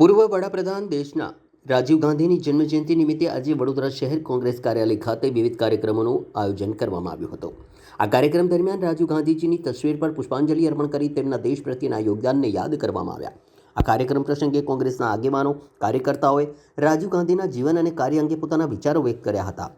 પૂર્વ વડાપ્રધાન દેશના રાજીવ ગાંધીની જન્મજયંતિ નિમિત્તે આજે વડોદરા શહેર કોંગ્રેસ કાર્યાલય ખાતે વિવિધ કાર્યક્રમોનું આયોજન કરવામાં આવ્યું હતું। આ કાર્યક્રમ દરમિયાન રાજીવ ગાંધીજીની તસવીર પર પુષ્પાંજલિ અર્પણ કરી તેમના દેશ પ્રત્યેના યોગદાનને યાદ કરવામાં આવ્યા। આ કાર્યક્રમ પ્રસંગે કોંગ્રેસના આગેવાનો કાર્યકર્તાઓએ રાજીવ ગાંધીના જીવન અને કાર્ય અંગે પોતાના વિચારો વ્યક્ત કર્યા હતા।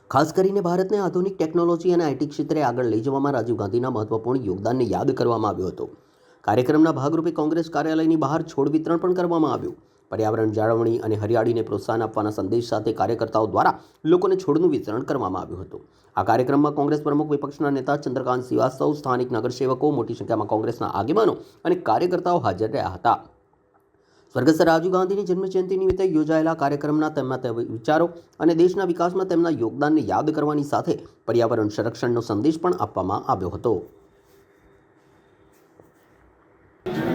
ખાસ કરીને ભારતને આધુનિક ટેકનોલોજી અને આઈટી ક્ષેત્રે આગળ લઈ જવામાં રાજીવ ગાંધીના મહત્વપૂર્ણ યોગદાનને યાદ કરવામાં આવ્યું હતું। કાર્યક્રમના ભાગરૂપે કોંગ્રેસ કાર્યાલયની બહાર છોડ વિતરણ પણ કરવામાં આવ્યું। पर्यावरण जाळवणी અને હરિયાળીને પ્રોત્સાહન આપવાના સંદેશ સાથે કાર્યકર્તાઓ દ્વારા લોકોને છોડનું વિતરણ કરવામાં આવ્યું હતું। આ કાર્યક્રમમાં કોંગ્રેસ પ્રમુખ વિપક્ષના નેતા ચંદ્રકાંત શ્રીવાસ્તવ, સ્થાનિક નગરસેવકો, મોટી સંખ્યામાં કોંગ્રેસના આગેવાનો અને કાર્યકર્તાઓ હાજર રહ્યા હતા। સ્વર્ગસ્થ રાજીવ ગાંધીની જન્મજયંતિ નિમિત્તે યોજાયેલા કાર્યક્રમના તેમના વિચારો અને દેશના વિકાસમાં તેમના યોગદાનને યાદ કરવાની સાથે પર્યાવરણ સંરક્ષણનો સંદેશ પણ આપવામાં આવ્યો હતો।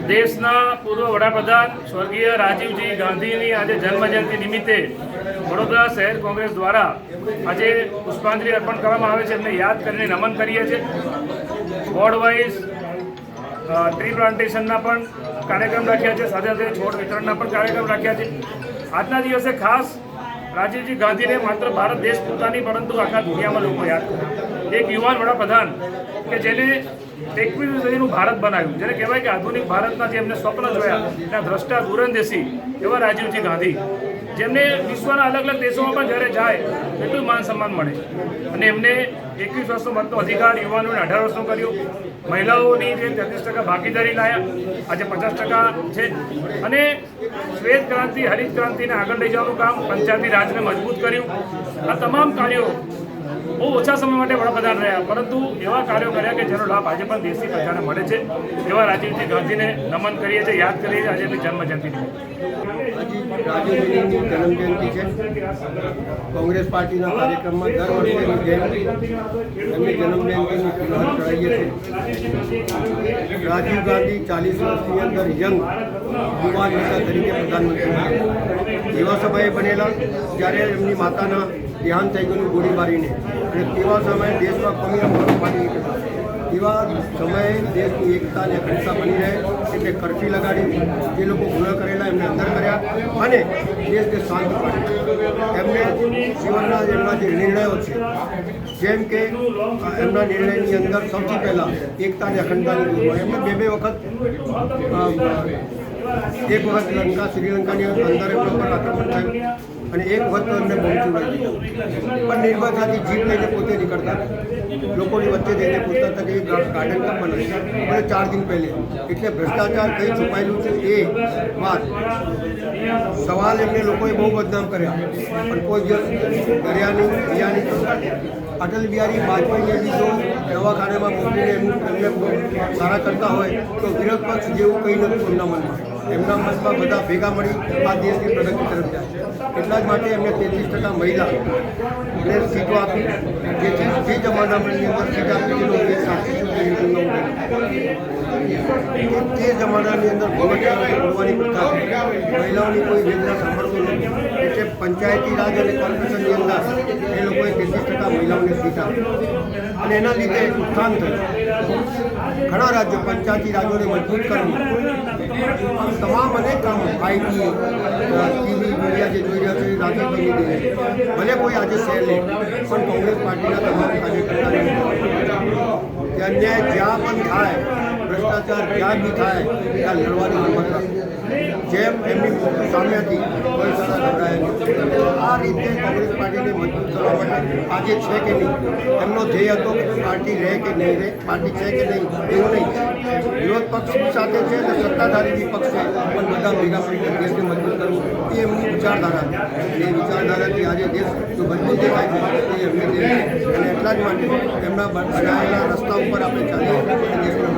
देशना पूर्व वडाप्रधान स्वर्गीय राजीवजी गांधीनी आज जन्मजयंति निमित्ते वडोदरा शहर कांग्रेस द्वारा आज पुष्पांजलि अर्पण करवामां आवे छे। एमने याद करीने नमन करीए छे। वॉर्ड वाइज ट्री प्लांटेशनना पण कार्यक्रम राख्या छे, साथे साथे छोड वितरणना पण कार्यक्रम राख्या छे। आजना दिवसे खास राजीवजी गांधी ने मात्र भारत देश पूरता नहीं परंतु आखा दुनिया में लोग याद करे। एक युवान वडाप्रधान के जेने टेक्नोलॉजीનું ભારત બનાવ્યું, જેને કહેવાય કે આધુનિક ભારતના જે એમને સ્વપ્ન જોયા એના દ્રષ્ટા દૂરંદેશી એવા રાજીવજી ગાંધી, જેમને વિશ્વના અલગ અલગ દેશોમાં પણ જ્યારે જાય એટલું માન સન્માન મળે અને એમને 21 વર્ષનો મતનો અધિકાર યુવાનોને 18 વર્ષનો કર્યો। મહિલાઓની જે 33% ભાગીદારી લાયા, આજે 50% છે અને શ્વેત ક્રાંતિ, હરિત ક્રાંતિને આગળ લઈ જવાનું કામ, પંચાયતી રાજને મજબૂત કર્યું। આ તમામ કાર્યો બહુ ઓછા સમય માટે વડાપ્રધાન રહ્યા પરંતુ એવા કાર્યો કર્યા કે જેનો લાભ આજે પણ દેશની પ્રજાને મળે છે। એવા રાજીવજી ગાંધીને નમન કરીએ છીએ, યાદ કરીએ છીએ આજે જન્મજયંતિ રાજીવજીની જન્મજયંતિ છે। કોંગ્રેસ પાર્ટીના કાર્યક્રમમાં દર વર્ષેની જેમ એમની જન્મજયંતિની પુનઃ ચડાવીએ છીએ। રાજીવ ગાંધી 40 વર્ષની અંદર યંગ યુવાન નેતા તરીકે પ્રધાનમંત્રી બન્યા। એવા સમયે બનેલા જ્યારે એમની માતાના દેહાંત થઈ ગયું ગોળીબારીને, અને તેવા સમયે દેશમાં કોમી પાડી એવા સમયે દેશની એકતા અને અખંડતા બની રહે એટલે કરફી લગાડી જે લોકો ગુના કરેલા એમને અંદર કર્યા અને દેશને શાંત પાડી। એમને જીવનના એમના જે નિર્ણયો છે, જેમ કે એમના નિર્ણયની અંદર સૌથી પહેલાં એકતા અને અખંડતાની દૂરમાં એમને બે વખત એક વખત શ્રીલંકાની અંદર એમના પર આક્રમણ થયું અને એક વખત એમને પહોંચી વળ્યું પણ નિર્ભરતાથી જીપ લઈને પોતે નીકળતા લોકોની વચ્ચે જઈને પૂછતા હતા કે એ ગાર્ડન કપ બનાવી અને 4 દિન પહેલે એટલે ભ્રષ્ટાચાર કઈ છુપાયેલું છે એ વાત સવાલ એમને લોકોએ બહુ બદનામ કર્યા પણ કોઈ દિવસ કર્યા નહીં। અટલ બિહારી વાજપેયીએ બી જો દવાખાનામાં મોકલીને એમને સારા કરતા હોય તો વિરોધ પક્ષ જેવું કંઈ નહોતું એમના મનમાં। એમના મનમાં બધા ભેગા મળી આ દેશની પ્રગતિ તરફ જાય। એટલા જ માટે એમને 33% મહિલાને સીટો આપી, જેથી જે જમાનાની અંદર સીટ આપી જેનો તે જમાનાની અંદર બોલવાની પ્રથા, મહિલાઓની કોઈ વેદના સાંભળતો નથી એટલે પંચાયતી રાજ અને કોર્પોરેશનની અંદર એ લોકોએ 33% મહિલાઓને સીટ આપી અને એના લીધે ઉત્થાન થયું। ઘણા રાજ્યો પંચાયતી રાજોને મજબૂત કરવું, તમામ અનેક કામો આઈટી, ટીવી, મીડિયા જે જોઈ રહ્યા છે રાજીવભાઈની દેને ભલે કોઈ આજે શેર લે પણ કોંગ્રેસ પાર્ટીના તમામ કાર્યકર્તાને અન્યાય જ્યાં પણ થાય, ભ્રષ્ટાચાર જ્યાં બી થાય ત્યાં લડવાની હિંમત રાખે। જેમ એમની સામે હતી કોઈ સારા ગભરાયા। આ રીતે કોંગ્રેસ પાર્ટીને મજબૂત કરવા માટે આજે છે કે નહીં, એમનો ધ્યેય હતો કે પાર્ટી રહે કે નહીં રહે, પાર્ટી છે કે નહીં એવું નહીં, વિરોધ પક્ષની સાથે છે અને સત્તાધારી વિપક્ષ છે પણ બધા ભેગા મળીને દેશને મજબૂત કરવું એ એમની વિચારધારા છે અને એ વિચારધારાથી આજે દેશ જો મજબૂત દેખાય છે એ એમને દેશ અને એટલા જ માટે એમના બનાવેલા રસ્તા ઉપર આપણે ચાલીએ દેશને